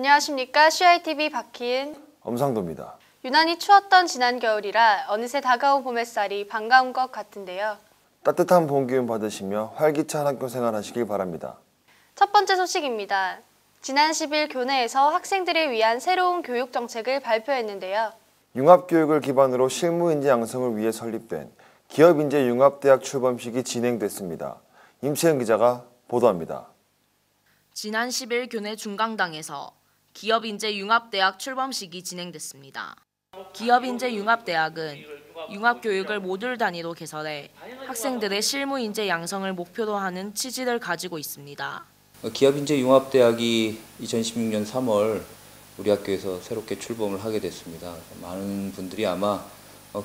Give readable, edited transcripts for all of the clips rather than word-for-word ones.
안녕하십니까. CITV 박희은, 엄상도입니다. 유난히 추웠던 지난 겨울이라 어느새 다가온 봄 햇살이 반가운 것 같은데요. 따뜻한 봄 기운 받으시며 활기찬 학교 생활 하시길 바랍니다. 첫 번째 소식입니다. 지난 10일 교내에서 학생들을 위한 새로운 교육 정책을 발표했는데요. 융합교육을 기반으로 실무인재 양성을 위해 설립된 기업인재 융합대학 출범식이 진행됐습니다. 임채은 기자가 보도합니다. 지난 10일 교내 중강당에서 기업인재 융합대학 출범식이 진행됐습니다. 기업인재 융합대학은 융합교육을 모듈 단위로 개설해 학생들의 실무인재 양성을 목표로 하는 취지를 가지고 있습니다. 기업인재 융합대학이 2016년 3월 우리 학교에서 새롭게 출범을 하게 됐습니다. 많은 분들이 아마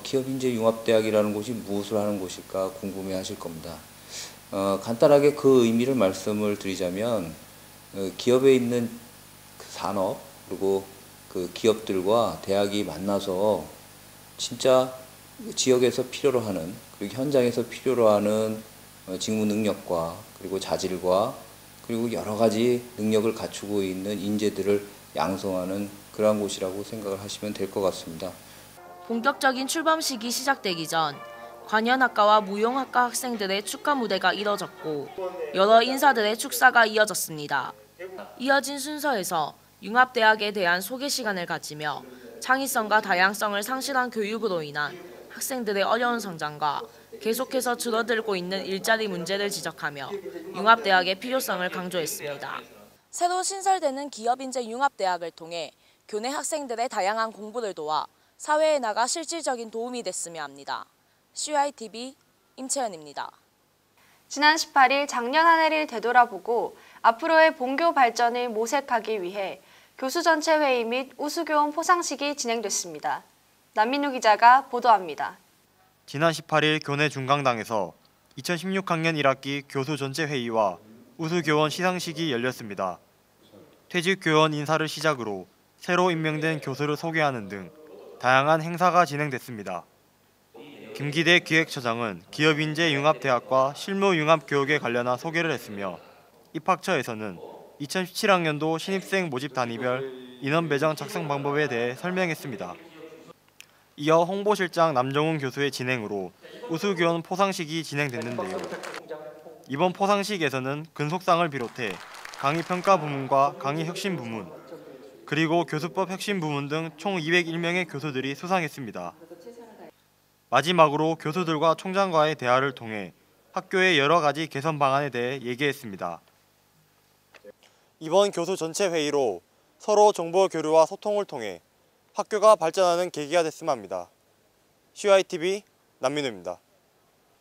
기업인재 융합대학이라는 곳이 무엇을 하는 곳일까 궁금해하실 겁니다. 간단하게 그 의미를 말씀을 드리자면 기업에 있는 그 산업 그리고 그 기업들과 대학이 만나서 진짜 지역에서 필요로 하는 그리고 현장에서 필요로 하는 직무 능력과 그리고 자질과 그리고 여러 가지 능력을 갖추고 있는 인재들을 양성하는 그러한 곳이라고 생각을 하시면 될 것 같습니다. 본격적인 출범식이 시작되기 전 관현악과와 무용학과 학생들의 축하 무대가 이뤄졌고 여러 인사들의 축사가 이어졌습니다. 이어진 순서에서 융합대학에 대한 소개 시간을 가지며 창의성과 다양성을 상실한 교육으로 인한 학생들의 어려운 성장과 계속해서 줄어들고 있는 일자리 문제를 지적하며 융합대학의 필요성을 강조했습니다. 새로 신설되는 기업인재 융합대학을 통해 교내 학생들의 다양한 공부를 도와 사회에 나가 실질적인 도움이 됐으면 합니다. CITV 임채은입니다. 지난 18일 작년 한 해를 되돌아보고 앞으로의 본교 발전을 모색하기 위해 교수 전체 회의 및 우수교원 포상식이 진행됐습니다. 남민우 기자가 보도합니다. 지난 18일 교내 중강당에서 2016학년 1학기 교수 전체 회의와 우수교원 시상식이 열렸습니다. 퇴직 교원 인사를 시작으로 새로 임명된 교수를 소개하는 등 다양한 행사가 진행됐습니다. 김기대 기획처장은 기업인재 융합대학과 실무융합교육에 관련한 소개를 했으며 입학처에서는 2017학년도 신입생 모집 단위별 인원 배정 작성 방법에 대해 설명했습니다. 이어 홍보실장 남정훈 교수의 진행으로 우수교원 포상식이 진행됐는데요. 이번 포상식에서는 근속상을 비롯해 강의평가 부문과 강의혁신 부문, 그리고 교수법 혁신 부문 등 총 201명의 교수들이 수상했습니다. 마지막으로 교수들과 총장과의 대화를 통해 학교의 여러 가지 개선 방안에 대해 얘기했습니다. 이번 교수 전체 회의로 서로 정보 교류와 소통을 통해 학교가 발전하는 계기가 됐으면 합니다. CITV 남민우입니다.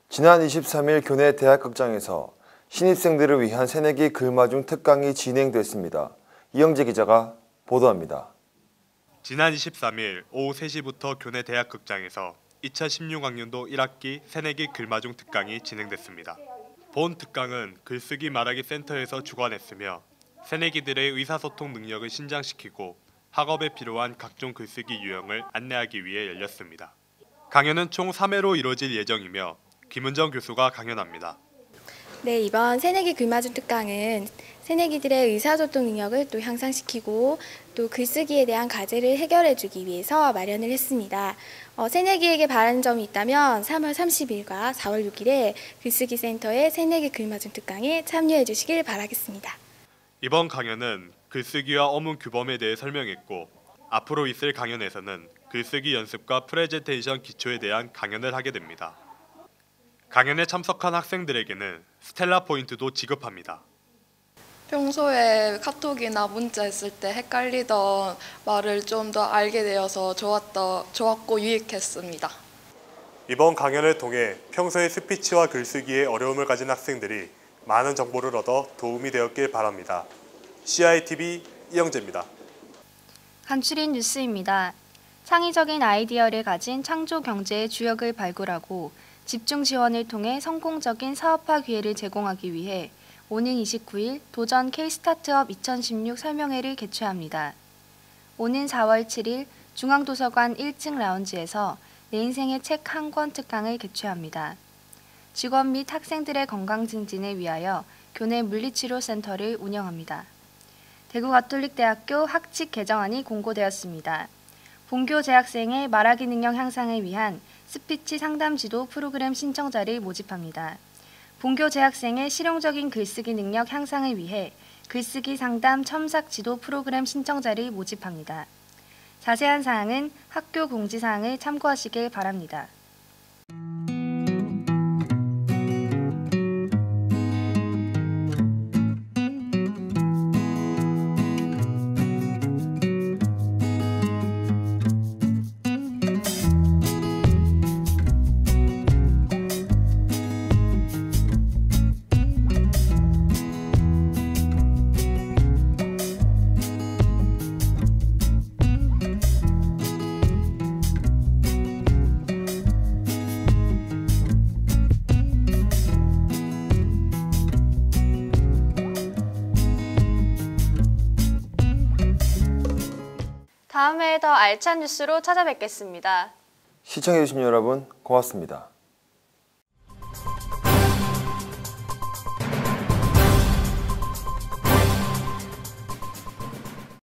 지난 23일 교내 대학극장에서 신입생들을 위한 새내기 글마중 특강이 진행됐습니다. 이영재 기자가 보도합니다. 지난 23일 오후 3시부터 교내 대학극장에서 2016학년도 1학기 새내기 글마중 특강이 진행됐습니다. 본 특강은 글쓰기 말하기 센터에서 주관했으며 새내기들의 의사소통 능력을 신장시키고 학업에 필요한 각종 글쓰기 유형을 안내하기 위해 열렸습니다. 강연은 총 3회로 이루어질 예정이며 김은정 교수가 강연합니다. 네, 이번 새내기 글마중 특강은 새내기들의 의사소통 능력을 또 향상시키고 또 글쓰기에 대한 과제를 해결해주기 위해서 마련을 했습니다. 새내기에게 바라는 점이 있다면 3월 30일과 4월 6일에 글쓰기 센터의 새내기 글마중 특강에 참여해 주시길 바라겠습니다. 이번 강연은 글쓰기와 어문 규범에 대해 설명했고 앞으로 있을 강연에서는 글쓰기 연습과 프레젠테이션 기초에 대한 강연을 하게 됩니다. 강연에 참석한 학생들에게는 스텔라 포인트도 지급합니다. 평소에 카톡이나 문자 했을 때 헷갈리던 말을 좀 더 알게 되어서 좋았고 유익했습니다. 이번 강연을 통해 평소의 스피치와 글쓰기에 어려움을 가진 학생들이 많은 정보를 얻어 도움이 되었길 바랍니다. CITV 이영재입니다. 간추린 뉴스입니다. 창의적인 아이디어를 가진 창조 경제의 주역을 발굴하고 집중 지원을 통해 성공적인 사업화 기회를 제공하기 위해 오는 29일 도전 K-스타트업 2016 설명회를 개최합니다. 오는 4월 7일 중앙도서관 1층 라운지에서 내 인생의 책 한 권 특강을 개최합니다. 직원 및 학생들의 건강 증진을 위하여 교내 물리치료센터를 운영합니다. 대구가톨릭대학교 학칙 개정안이 공고되었습니다. 본교 재학생의 말하기 능력 향상을 위한 스피치 상담 지도 프로그램 신청자를 모집합니다. 본교 재학생의 실용적인 글쓰기 능력 향상을 위해 글쓰기 상담 첨삭 지도 프로그램 신청자를 모집합니다. 자세한 사항은 학교 공지사항을 참고하시길 바랍니다. 다음 회에 더 알찬 뉴스로 찾아뵙겠습니다. 시청해주신 여러분 고맙습니다.